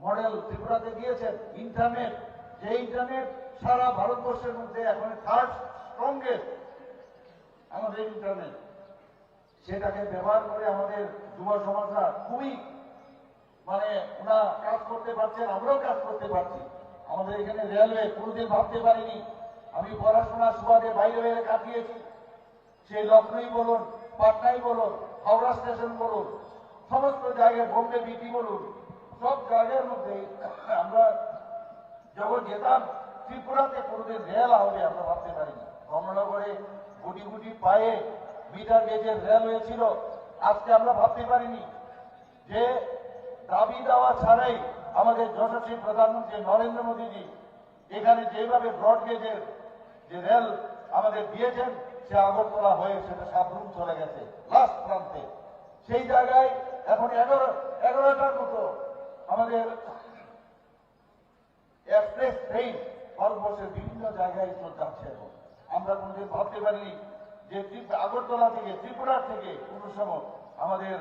Model ত্রিপুরাতে দিয়েছেন। Internet, যে ইন্টারনেট সারা ভারতবর্ষের মধ্যে এখন থার্ড স্ট্রংগেস্ট আমাদের ইন্টারনেট, সেটাকে ব্যবহার করে আমাদের যুব সমাজরা খুবই ওরা কাজ করতে পারছেন, আমরাও কাজ করতে পারছি। আমাদের এখানে রেলওয়ে কোনোদিন ভাবতে পারিনি, আমি পড়াশোনার সুবাদে বাইরে বাইরে কাটিয়েছি, সেই লখনৌ বলুন, পাটনাই বলুন, হাওড়া স্টেশন বলুন, সমস্ত জায়গায়, বোম্বে বিটি বলুন, সব জায়গার মধ্যে আমরা যখন যেতাম, ত্রিপুরাতে কোনোদিন রেল হবে আমরা ভাবতে পারিনি। কমলানগরে গুটি গুটি পায়ে মিটার গেজের রেলওয়ে ছিল, আজকে আমরা ভাবতে পারিনি যে দাবি দেওয়া ছাড়াই আমাদের যশস্বী প্রধানমন্ত্রী নরেন্দ্র মোদীজি এখানে যেভাবে ব্রড গেজের যে রেল আমাদের দিয়েছেন, সে আগরতলা হয়ে সেটা সাবরুম চলে গেছে লাস্ট প্রান্তে। সেই জায়গায় এখন 11টার মতো আমাদের এক্সপ্রেস ট্রেন ভারতবর্ষের বিভিন্ন জায়গায় যাচ্ছে। এখন আমরা কোনদিন ভাবতে পারিনি যে আগরতলা থেকে, ত্রিপুরার থেকে কোন সময় আমাদের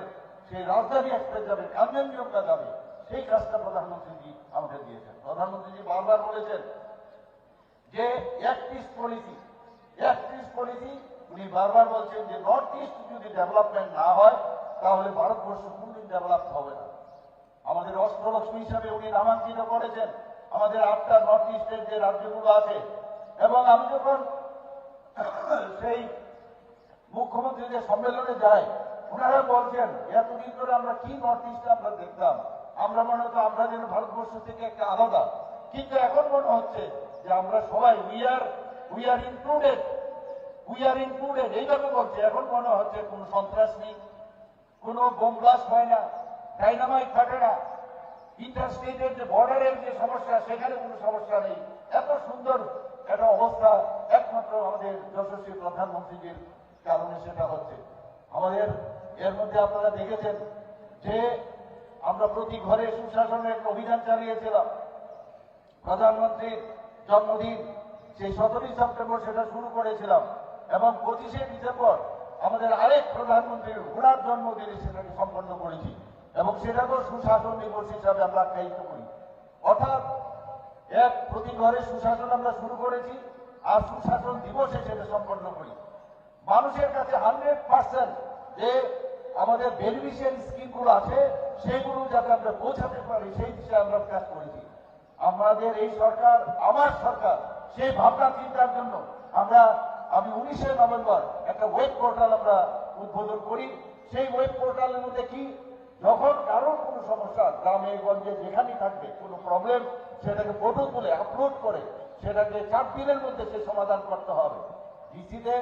সেই রাজধানী এক্সপ্রেস যাবে, কাঞ্চনজঙ্ঘা যাবে, সেই কাজটা প্রধানমন্ত্রীজি আমাদের দিয়েছেন। প্রধানমন্ত্রীজি বারবার বলেছেন যে অ্যাক্ট ইস্ট পলিসি, উনি বারবার বলছেন যে নর্থ ইস্ট যদি ডেভেলপমেন্ট না হয় তাহলে ভারতবর্ষ কোনদিন ডেভেলপ হবে না। আমাদের অস্ত্রলক্ষ্মী হিসাবে উনি নামাঙ্কিত করেছেন আমাদের 8টা নর্থ ইস্টের যে রাজ্যগুলো আছে। এবং আমি যখন সেই মুখ্যমন্ত্রীদের সম্মেলনে যাই, ওনারা বলছেন এতদিন ধরে আমরা কি নর্থ ইস্টে আমরা দেখতাম, আমরা মনে হতো আমরা যেন ভারতবর্ষ থেকে একটা আলাদা, কিন্তু এখন মনে হচ্ছে যে আমরা সবাই উই আর ইনক্লুডেড এইভাবে বলছে। এখন মনে হচ্ছে কোন সন্ত্রাস নেই, কোন বোম ব্লাস্ট হয় না, ডাইনামাইট থাকে না, ইন্টারস্টেটের যে বর্ডারের যে সমস্যা সেখানে কোনো সমস্যা নেই। এত সুন্দর একটা অবস্থা একমাত্র আমাদের যশস্বী প্রধানমন্ত্রীজির কারণে সেটা হচ্ছে। আমাদের এর মধ্যে আপনারা দেখেছেন যে আমরা প্রতি ঘরে সুশাসনের অভিযান চালিয়েছিলাম। প্রধানমন্ত্রীর জন্মদিন সেই 17ই সেপ্টেম্বর সেটা শুরু করেছিলাম, এবং 25শে ডিসেম্বর আমাদের আরেক প্রধানমন্ত্রীর ওনার জন্মদিনে সেটাকে সম্পন্ন করেছি, এবং সেটাকেও সুশাসন দিবস হিসাবে আমরা আখ্যায়িত করি। অর্থাৎ প্রতি ঘরে সুশাসন আমরা শুরু করেছি, আর সুশাসন দিবসে সেটা সম্পন্ন করি। মানুষের কাছে 100% যে আমাদের বেনিফিশিয়ারি স্কিমগুলো আছে সেগুলো যাতে আমরা পৌঁছাতে পারি সেই বিষয়ে আমরা কাজ করেছি। আমাদের এই সরকার, আমার সরকার, সেই ভাবনা চিন্তার জন্য আমি 19শে নভেম্বর একটা ওয়েব পোর্টাল আমরা উদ্বোধন করি। সেই ওয়েব পোর্টালের মধ্যে কি, যখন কারোর কোনো সমস্যা গ্রামে গঞ্জে যেখানেই থাকবে কোনো প্রবলেম, সেটাকে ফটো তুলে আপলোড করে সেটাকে 4 দিনের মধ্যে সে সমাধান করতে হবে। ডিসিতে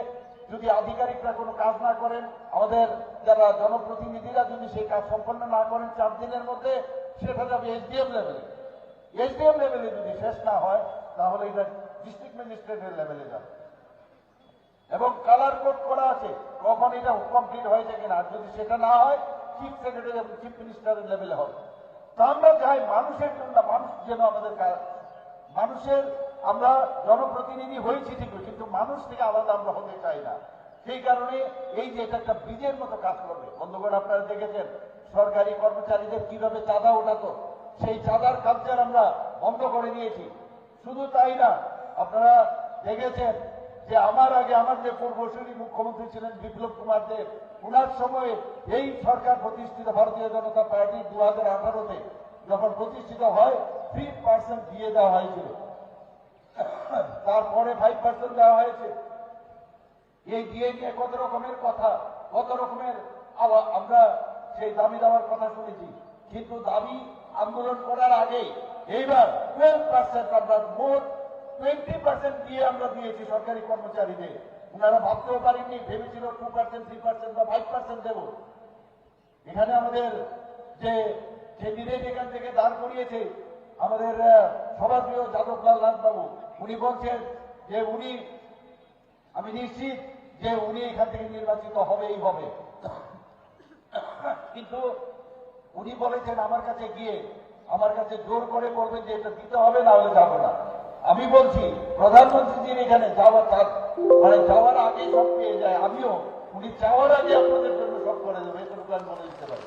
যদি আধিকারিকরা কোনো কাজ না করেন, আমাদের যারা জনপ্রতিনিধিরা যদি সেই কাজ সম্পন্ন না করেন 4 দিনের মধ্যে, সেটা যাবে এসডিএম লেভেলে। এসডিএম লেভেলে যদি শেষ না হয় তাহলে এটা ডিস্ট্রিক্ট ম্যাজিস্ট্রেটের লেভেলে যাবে, এবং কালার কোড করা আছে কখন এটা কমপ্লিট হয়েছে কিনা। যদি সেটা না হয় চিফ সেক্রেটারি এবং চিফ মিনিস্টারের লেভেলে হবে। তো আমরা চাই মানুষের জন্য, মানুষ যেন আমাদের মানুষের, আমরা জনপ্রতিনিধি হয়েছি ঠিকই, কিন্তু মানুষ থেকে আলাদা আমরা হতে চাই না। সেই কারণে এই যে এটা একটা ব্রিজের মতো কাজ করবে। বন্ধুগণ, আপনারা দেখেছেন সরকারি কর্মচারীদের কিভাবে চাঁদা ওঠাতো, সেই চাঁদার কালচার আমরা বন্ধ করে দিয়েছি। শুধু তাই না, আপনারা দেখেছেন যে আমার আগে আমার যে পূর্বসূরি মুখ্যমন্ত্রী ছিলেন বিপ্লব কুমার দেব, ওনার সময়ে এই সরকার প্রতিষ্ঠিত ভারতীয় জনতা পার্টি 2018-তে যখন প্রতিষ্ঠিত হয় 3% দিয়ে দেওয়া হয়েছিল, তারপরে 5% দেওয়া হয়েছে। এই দিয়ে নিয়ে কত রকমের কথা, কত রকমের আমরা সেই দাবি দেওয়ার কথা শুনেছি, কিন্তু দাবি আন্দোলন করার আগে এইবার 12% আমরা মোট 20% দিয়ে আমরা দিয়েছি সরকারি কর্মচারীদের। ওনারা ভাবতেও পারেননি, ভেবেছিল 2%, 3% বা 5% দেব। এখানে আমাদের যে ক্যান্ডিডেট এখান থেকে দাঁড় করিয়েছে আমাদের সভাপ্রিয় যাদবলাল নাথবাবু, উনি বলছেন যে আমি নিশ্চিত যে উনি এখান থেকে নির্বাচিত হবেই হবে। কিন্তু উনি বলেছেন আমার কাছে গিয়ে, আমার কাছে জোর করে বলবেন যে এটা দিতে হবে, না হলে যাবো না। আমি বলছি প্রধানমন্ত্রীজির এখানে যাওয়ার আগে সব পেয়ে যায়, আমিও উনি যাওয়ার আগে আপনাদের জন্য সব করে দেবো, এটুকু আমি বলে দিতে পারি।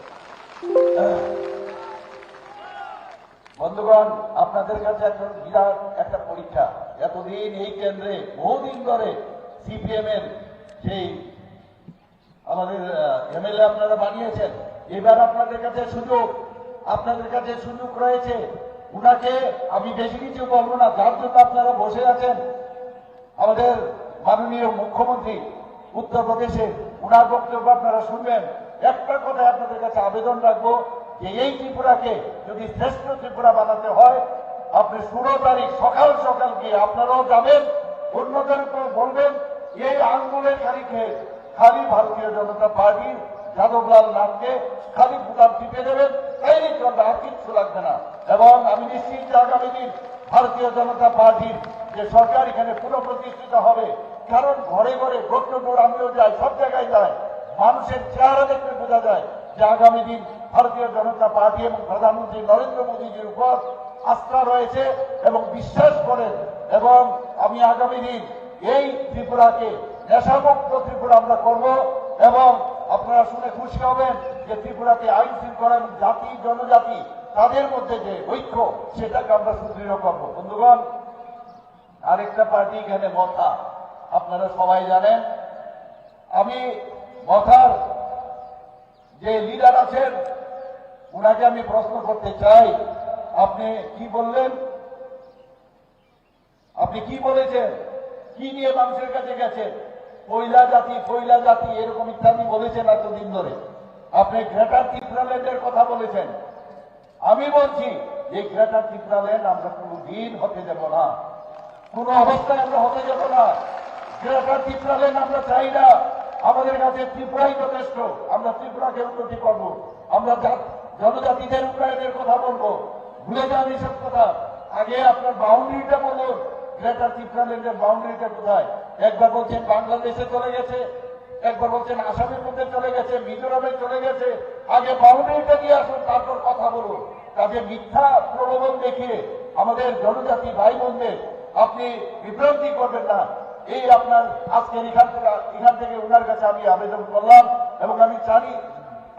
বন্ধুগণ, আপনাদের কাছে একটা বিরাট একটা পরীক্ষা। এতদিন এই কেন্দ্রে বহুদিন ধরে সিপিএম এর সেই আমাদের এমএলএ আপনারা বানিয়েছেন। এবার আপনাদের কাছে সুযোগ রয়েছে। উনাকে আমি বেশি কিছু বলবো না, যার জন্য আপনারা বসে আছেন। আমাদের মাননীয় মুখ্যমন্ত্রী উত্তরপ্রদেশে, উনার বক্তব্য আপনারা শুনবেন। একটা কথা আপনাদের কাছে আবেদন রাখবো যে এই ত্রিপুরাকে যদি শ্রেষ্ঠ ত্রিপুরা বানাতে হয়, আপনি 16 তারিখ সকাল সকাল গিয়ে আপনারাও যাবেন, অন্যদেরকে বলবেন এই আন্দোলনের তারিখে খালি ভারতীয় জনতা পার্টির যাদবলাল নাথকে খালি ভোটার টিপে দেবেন, তাইলেই চলবে, আর কিচ্ছু লাগবে না। এবং আমি নিশ্চিত যে আগামী দিন ভারতীয় জনতা পার্টির যে সরকার এখানে পুনঃপ্রতিষ্ঠিত হবে। কারণ ঘরে ঘরে ডোর টু ডোর আমিও যাই, সব জায়গায় যাই, মানুষের চেহারা দেখতে বোঝা যায় যে আগামী দিন ভারতীয় জনতা পার্টি এবং প্রধানমন্ত্রী নরেন্দ্র মোদীজির উপর আস্থা রয়েছে এবং বিশ্বাস করেন। এবং আমি আগামী দিন এই ত্রিপুরাকে নেশামুক্ত ত্রিপুরা আমরা করব। এবং আপনারা শুনে খুশি হবেন যে ত্রিপুরাতে আইন শৃঙ্খলা এবং জাতি জনজাতি তাদের মধ্যে যে ঐক্য, সেটাকে আমরা সুদৃঢ় করবো। বন্ধুগণ, আরেকটা পার্টি এখানে মথা, আপনারা সবাই জানেন। আমি মথার যে লিডার আছেন উনাকে আমি প্রশ্ন করতে চাই, আপনি কি বললেন? আপনি কি বলেছেন? কি নিয়ে মানুষের কাছে গেছেন? পয়লা জাতি এরকম ইত্যাদি বলেছেন এতদিন ধরে। আপনি গ্রেটার ত্রিপুরাল্যান্ডের কথা বলেছেন। আমি বলছি এই গ্রেটার ত্রিপুরাল্যান্ড আমরা কোনদিন হতে যাব না, কোন অবস্থায় আমরা হতে যাব না। গ্রেটার ত্রিপুরাল্যান্ড আমরা চাই না। আমাদের কাছে ত্রিপুরাই যথেষ্ট। আমরা ত্রিপুরাকে উন্নতি করবো, আমরা জনজাতিদের উন্নয়নের কথা বলবো। ভুলে যান এইসব কথা। আগে আপনার বাউন্ডারিটা বলুন, গ্রেটার ত্রিপুরাল্যান্ডের বাউন্ডারিটা কোথায়? একবার বলছেন বাংলাদেশে চলে গেছে, একবার বলছেন আসামের মধ্যে চলে গেছে, মিজোরামে চলে গেছে। আগে বাউন্ডারিটা নিয়ে আসুন, তারপর কথা বলুন। কাজে মিথ্যা প্রলোভন দেখিয়ে আমাদের জনজাতি ভাই বোনদের আপনি বিভ্রান্তি করবেন না। এই আপনার আজকের এখান থেকে ওনার কাছে আমি আবেদন করলাম। এবং আমি জানি,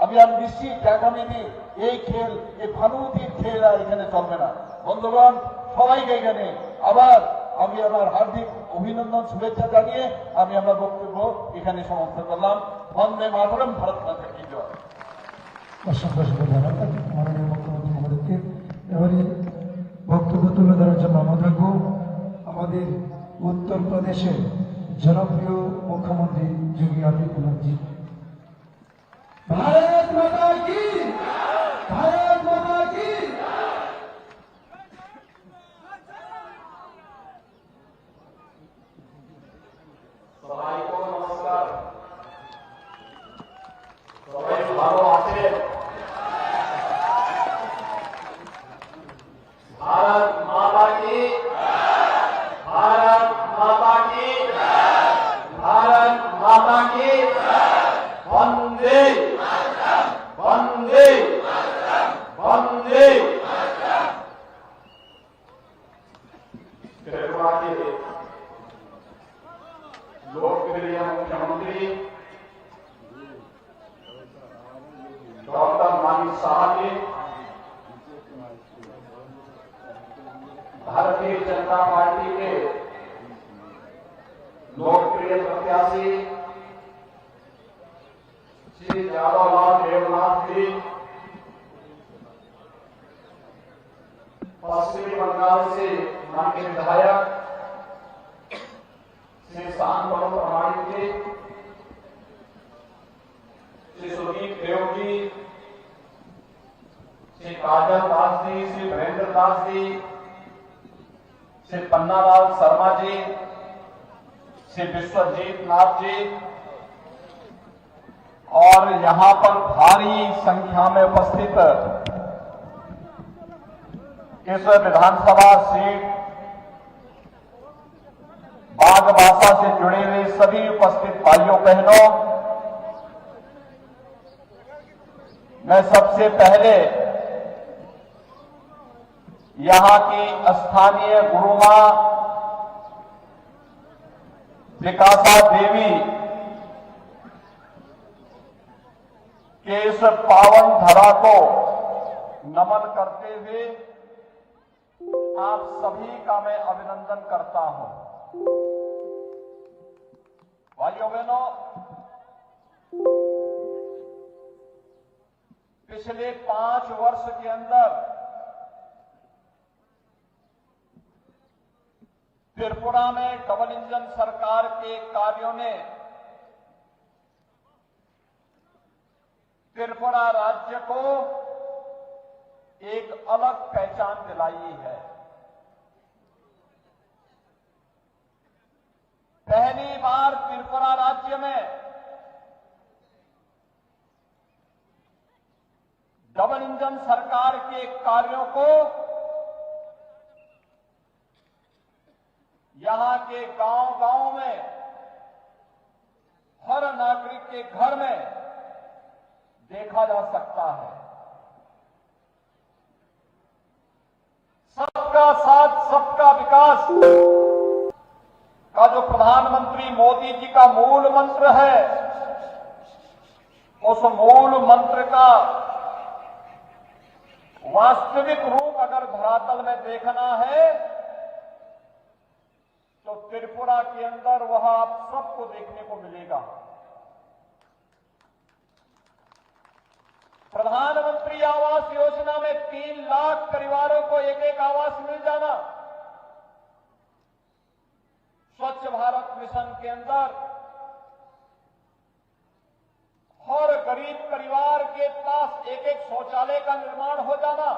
আমি নিশ্চিত যে আগামী দিন এই খেল, এই ফানুতির খেল আর এখানে চলবে না। বন্ধুগণ, সবাইকে এখানে আবার আমি আমার হার্দিক অভিনন্দন শুভেচ্ছা জানিয়ে আমি আমার বক্তব্য এখানে সমাপ্ত করলাম। বন্দে মাতরম, ভারত মাতা কি জয়। অসংখ্য ধন্যবাদ মাননীয় মুখ্যমন্ত্রী মহোদয়কে। এবারে বক্তব্য তুলে ধরার জন্য আমরা থাকবো আমাদের উত্তরপ্রদেশের জনপ্রিয় মুখ্যমন্ত্রী যোগী আদিত্যনাথজি। ভারত মাতা কি, ভারত মাতা কি। সবাইকে নমস্কার। সবাই ভালো আছেন? ভারত মাতা কি, ভারত মাতা কি, ভারত মাতা কি। বন্দে বন্দে বন্দে। त्रिपुरा के लोकप्रिय मुख्यमंत्री डॉक्टर मानिक साहब जी, भारतीय जनता पार्टी के लोकप्रिय प्रत्याशी श्री जादवलाल देवनाथ जी, पश्चिमी बंगाल से माननीय विधायक श्री शांतनु प्रमाणिक जी, श्री सुदीप देव जी, श्री काजल दास जी, श्री वीरेंद्र दास जी, श्री पन्नालाल शर्मा जी, श्री विश्वजीत नाथ जी, और यहां पर भारी संख्या में उपस्थित इस विधानसभा सीट बागबासा से जुड़े हुए सभी उपस्थित भाइयों बहनों, मैं सबसे पहले यहां की स्थानीय गुरुमा विकासा देवी के इस पावन धरा को नमन करते हुए आप सभी का मैं अभिनंदन करता हूं। भाइयों बहनों, पिछले 5 वर्ष के अंदर त्रिपुरा में डबल इंजन सरकार के कार्यों ने त्रिपुरा राज्य को एक अलग पहचान दिलाई है। पहली बार त्रिपुरा राज्य में डबल इंजन सरकार के कार्यों को यहां के गांव-गांव में, हर नागरिक के घर में देखा जा सकता है। सबका साथ सबका विकास का जो प्रधानमंत्री मोदी जी का मूल मंत्र है, उस मूल मंत्र का वास्तविक रूप अगर धरातल में देखना है तो त्रिपुरा के अंदर वह आप सबको देखने को मिलेगा। प्रधानमंत्री आवास योजना में 3 लाख परिवारों को एक आवास मिल जाना, स्वच्छ भारत मिशन के अंदर हर गरीब परिवार के पास एक शौचालय का निर्माण हो जाना,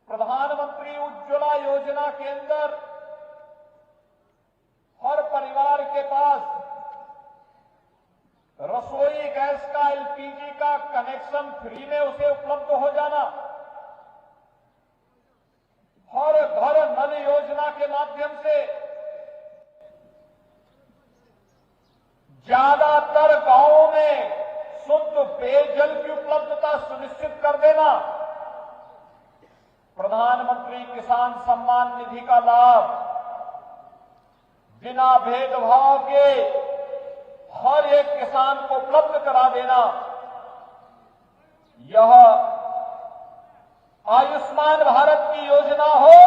प्रधानमंत्री उज्ज्वला योजना के अंदर हर परिवार के पास रसोई गैस का, एलपीजी का कनेक्शन फ्री में उसे उपलब्ध हो जाना, हर घर नल योजना के माध्यम से ज्यादातर गांवों में शुद्ध पेयजल की उपलब्धता सुनिश्चित कर देना, प्रधानमंत्री किसान सम्मान निधि का लाभ बिना भेदभाव के हर एक किसान को उपलब्ध करा देना, यह आयुष्मान भारत की योजना हो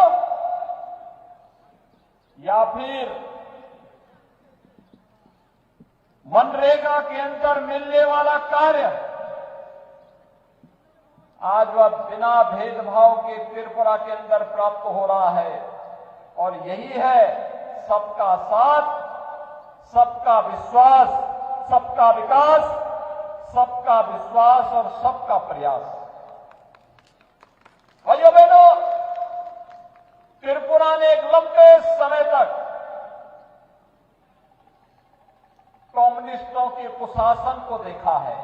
या फिर मनरेगा के अंदर मिलने वाला कार्य, आज वह बिना भेदभाव के त्रिपुरा के अंदर प्राप्त हो रहा है। और यही है सबका साथ, सबका विश्वास, सबका विकास, सबका विश्वास और सबका प्रयास। भाइयों बहनों, त्रिपुरा ने एक लंबे समय तक कम्युनिस्टों के कुशासन को देखा है,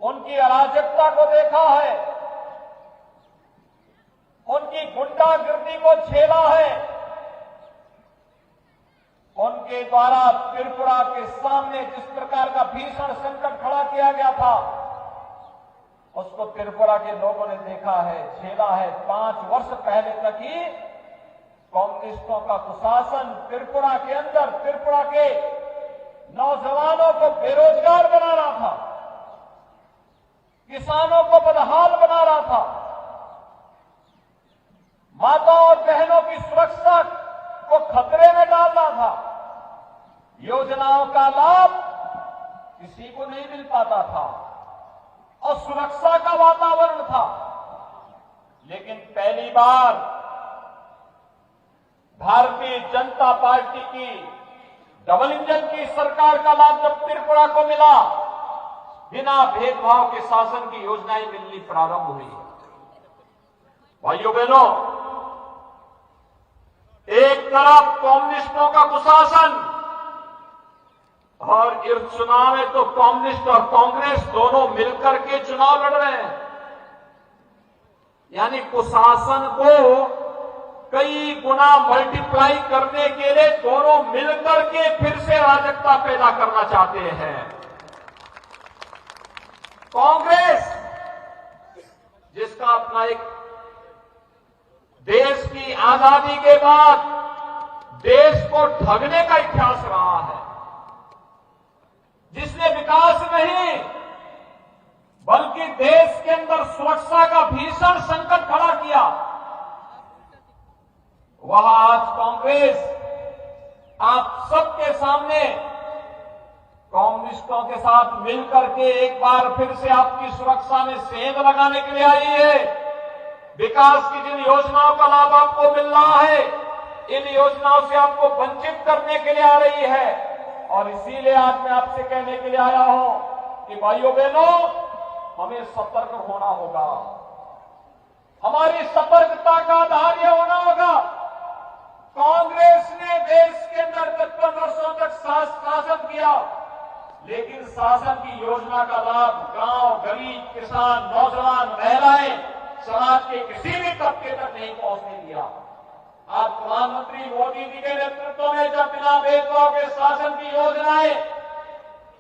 उनकी अराजकता को देखा है, उनकी गुंडागिर्दी को झेला है, उनके द्वारा त्रिपुरा के सामने जिस प्रकार का भीषण संकट खड़ा किया गया था, उसको त्रिपुरा के लोगों ने देखा है, झेला है। 5 वर्ष पहले तक ही कम्युनिस्टों का कुशासन त्रिपुरा के अंदर त्रिपुरा के नौजवानों को बेरोजगार बना रहा था, किसानों को बदहाल बना रहा था, माताओं और बहनों की सुरक्षा को खतरे में डाल रहा था। योजनाओं का लाभ किसी को नहीं मिल पाता था और सुरक्षा का वातावरण था। लेकिन पहली बार भारतीय जनता पार्टी की डबल इंजन की सरकार का लाभ जब त्रिपुरा को मिला, बिना भेदभाव के शासन की योजनाएं मिलनी प्रारंभ हुई। भाइयों बहनों, एक तरफ कम्युनिस्टों का कुशासन और इस चुनाव में तो कम्युनिस्ट और कांग्रेस दोनों मिलकर के चुनाव लड़ रहे हैं, यानी कुशासन को कई गुना मल्टीप्लाई करने के लिए दोनों मिलकर के फिर से अराजकता पैदा करना चाहते हैं। कांग्रेस जिसका अपना एक देश की आजादी के बाद देश को ठगने का इतिहास रहा है, जिसने विकास नहीं बल्कि जबकि देश के अंदर सुरक्षा का भीषण संकट खड़ा किया, वह आज कांग्रेस आप सबके सामने कम्युनिस्टों के साथ मिलकर के एक बार फिर से आपकी सुरक्षा में सेंध लगाने के लिए आई है। विकास की जिन योजनाओं का लाभ आपको मिल रहा है, इन योजनाओं से आपको वंचित करने के लिए आ रही है। और इसीलिए आज मैं आपसे कहने के लिए आया हूं कि भाइयों बहनों, हमें सतर्क होना होगा। हमारी सतर्कता का आधार यह होना होगा, कांग्रेस ने देश के अंदर 55 वर्षों तक शासन किया, लेकिन शासन की योजना का लाभ गांव, गरीब, किसान, नौजवान, महिलाएं, समाज के किसी भी तबके तक नहीं पहुंचने दिया। आज प्रधानमंत्री मोदी जी के नेतृत्व में जब बिना भेदभाव के शासन की योजनाएं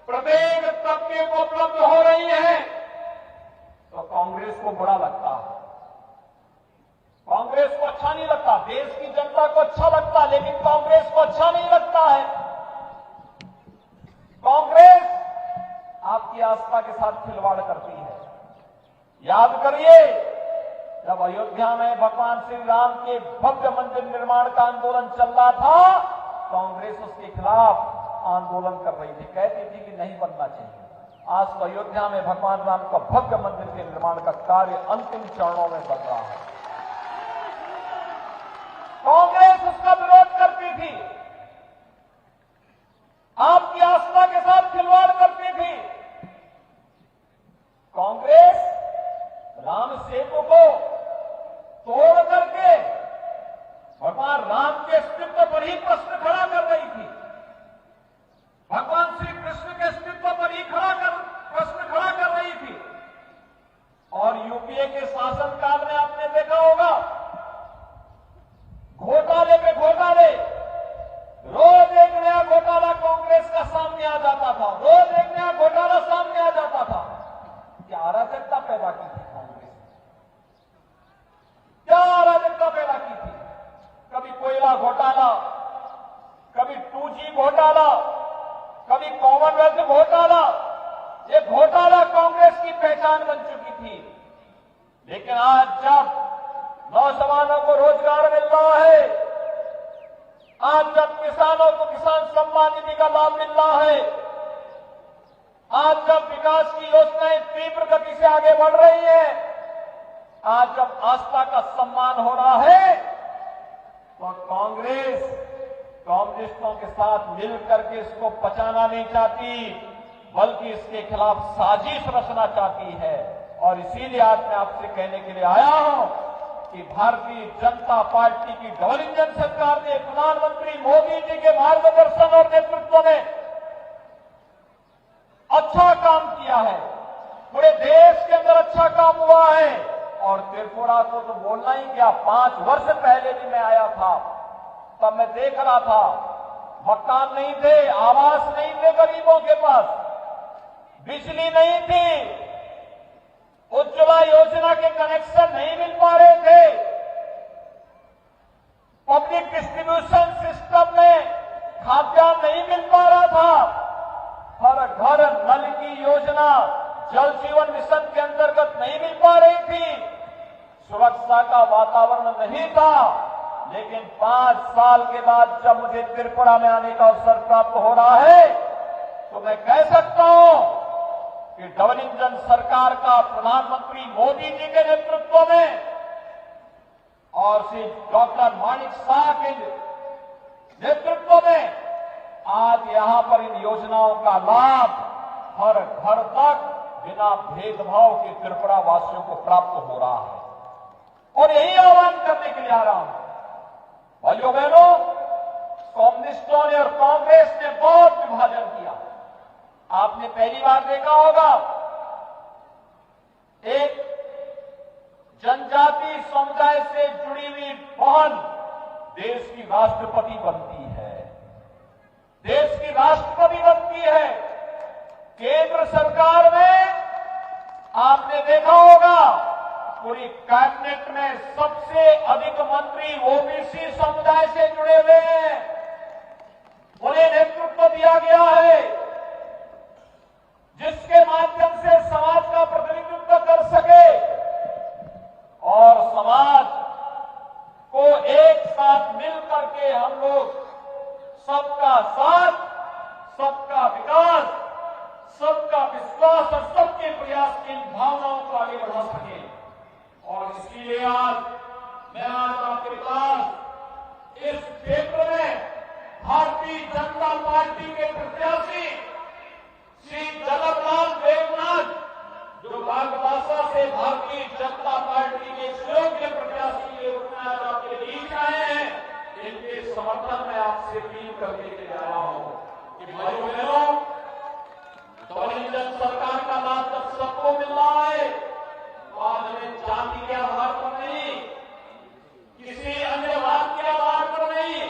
प्रत्येक तबके को उपलब्ध हो रही है, तो कांग्रेस को बुरा लगता है, कांग्रेस को अच्छा नहीं लगता। देश की जनता को अच्छा लगता, लेकिन कांग्रेस को अच्छा नहीं लगता है। कांग्रेस आपकी आस्था के साथ खिलवाड़ करती है। याद करिए, जब अयोध्या में भगवान श्री राम के भव्य मंदिर निर्माण का आंदोलन चल रहा था, कांग्रेस उसके खिलाफ आंदोलन कर रही थी, कहती थी कि नहीं बनना चाहिए। आज तो अयोध्या में भगवान राम का भव्य मंदिर के निर्माण का कार्य अंतिम चरणों में बन रहा है। कांग्रेस उसका विरोध करती थी, आपकी आस्था के साथ खिलवाड़ करती थी। कांग्रेस राम सेतु को तोड़ करके भगवान राम के अस्तित्व पर ही प्रश्न खड़ा कर रही थी, भगवान श्री कृष्ण के अस्तित्व पर ही प्रश्न खड़ा कर रही थी। और यूपीए के शासनकाल में आपने देखा होगा, घोटाले पे घोटाले, रोज एक नया घोटाला कांग्रेस का सामने आ जाता था, रोज एक नया घोटाला सामने आ जाता था। क्या अराजकता पैदा की थी कांग्रेस ने? क्या अराजकता पैदा की थी? कभी कोयला घोटाला, कभी 2G घोटाला, कभी कॉमनवेल्थ घोटाला। ये घोटाला कांग्रेस की पहचान बन चुकी थी। लेकिन आज जब नौजवानों को रोजगार मिल रहा है, आज जब किसानों को किसान सम्मान निधि का लाभ मिल रहा है, आज जब विकास की योजनाएं तीव्र गति से आगे बढ़ रही हैं, आज जब आस्था का सम्मान हो रहा है, तो कांग्रेस कम्युनिस्टों के साथ मिलकर के इसको पचाना नहीं चाहती, बल्कि इसके खिलाफ साजिश रचना चाहती है। और इसीलिए आज मैं आपसे कहने के लिए आया हूं कि भारतीय जनता पार्टी की डबल इंजन सरकार ने प्रधानमंत्री मोदी जी के मार्गदर्शन और नेतृत्व में अच्छा काम किया है, पूरे देश के अंदर अच्छा काम हुआ है। और त्रिपुरा को तो बोलना ही क्या, 5 वर्ष पहले भी मैं आया था, तब मैं देख रहा था, मकान नहीं थे, आवास नहीं थे गरीबों के पास, बिजली नहीं थी, उज्ज्वला योजना के कनेक्शन नहीं मिल पा रहे थे, पब्लिक डिस्ट्रीब्यूशन सिस्टम में खाद्यान्न नहीं मिल पा रहा था, हर घर नल की योजना जल जीवन मिशन के अंतर्गत नहीं मिल पा रही थी, सुरक्षा का वातावरण नहीं था। लेकिन 5 साल के बाद जब मुझे त्रिपुरा में आने का अवसर प्राप्त हो रहा है, तो मैं कह सकता हूं कि डबल इंजन सरकार का प्रधानमंत्री मोदी जी के नेतृत्व में और श्री डॉक्टर माणिक शाह के नेतृत्व में आज यहां पर इन योजनाओं का लाभ हर घर तक बिना भेदभाव के त्रिपुरा वासियों को प्राप्त हो रहा है। और यही आह्वान करने के लिए आ रहा हूं, भाइयों बहनों, कम्युनिस्टों ने और कांग्रेस ने बहुत विभाजन किया। आपने पहली बार देखा होगा, एक जनजाति समुदाय से जुड़ी हुई बहन देश की राष्ट्रपति बनती है, देश की राष्ट्रपति बनती है। केंद्र सरकार में आपने देखा होगा, पूरी कैबिनेट में सबसे अधिक मंत्री ओबीसी समुदाय से जुड़े हुए हैं, उन्हें नेतृत्व दिया गया है, जिसके माध्यम से समाज का प्रतिनिधित्व प्रत्याशी की भावनाओं को आगे बढ़ा सके। और इसलिए मैं आज आपके पास इस क्षेत्र में भारतीय जनता पार्टी के प्रत्याशी श्री जगतलाल देवनाथ, जो बागबासा से भारतीय जनता पार्टी के योग्य प्रत्याशी के रूप में आज आपके बीच आए हैं, इनके समर्थन में आपसे अपील करने के लिए आया हूं कि भाइयों बहनों, डबल इंजन सरकार का लाभ तब सबको मिल रहा है, आज हमें जाति के आधार पर नहीं, किसी अन्य बात के आधार पर नहीं,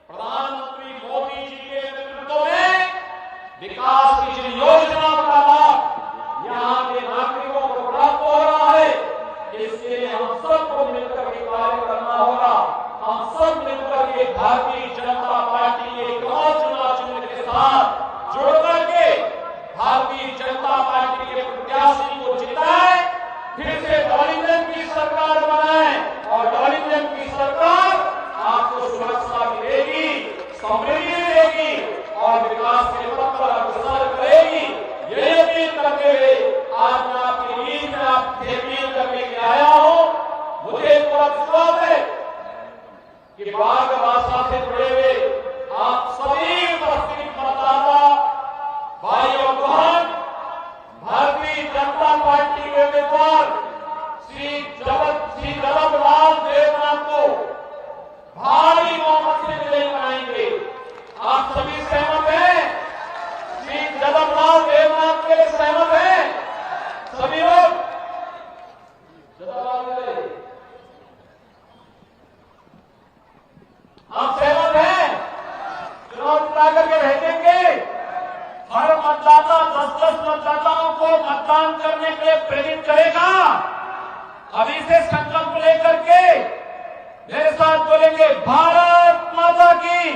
प्रधानमंत्री मोदी जी के नेतृत्व में विकास की जिन योजनाओं का लाभ यहाँ के नागरिकों को प्राप्त हो रहा है, इसके लिए हम सबको मिलकर के कार्य करना होगा। हम सब मिलकर के भारतीय जनता पार्टी के चुनाव चिन्ह के साथ जुड़ करके भारतीय जनता पार्टी के प्रत्याशी को जिताए, फिर से डबल इंजन की सरकार बनाए और डबल इंजन की सरकार आपको सुरक्षा मिलेगी, समृद्धि मिलेगी और विकास के पथ पर अग्रसर करेगी। ये अपील करते हुए आज मैं आपके बीच में आपसे अपील करने के लिए आया हूं। मुझे पूरा विश्वास है कि बागबासा से जुड़े हुए आप सभी उपस्थित मतदाता भाई और बहन भारतीय जनता पार्टी के उम्मीदवार श्री जगतलाल देवनाथ को भारी बहुमत से विजयी बनाएंगे। आप सभी सहमत हैं? श्री जगतलाल देवनाथ के लिए सहमत हैं सभी लोग? आप सहमत हैं? चुनाव जिता करके भेजेंगे। हर मतदाता 10-10 मतदाताओं को मतदान करने के लिए प्रेरित करेगा। अभी से संकल्प लेकर के मेरे साथ बोलेंगे, भारत माता की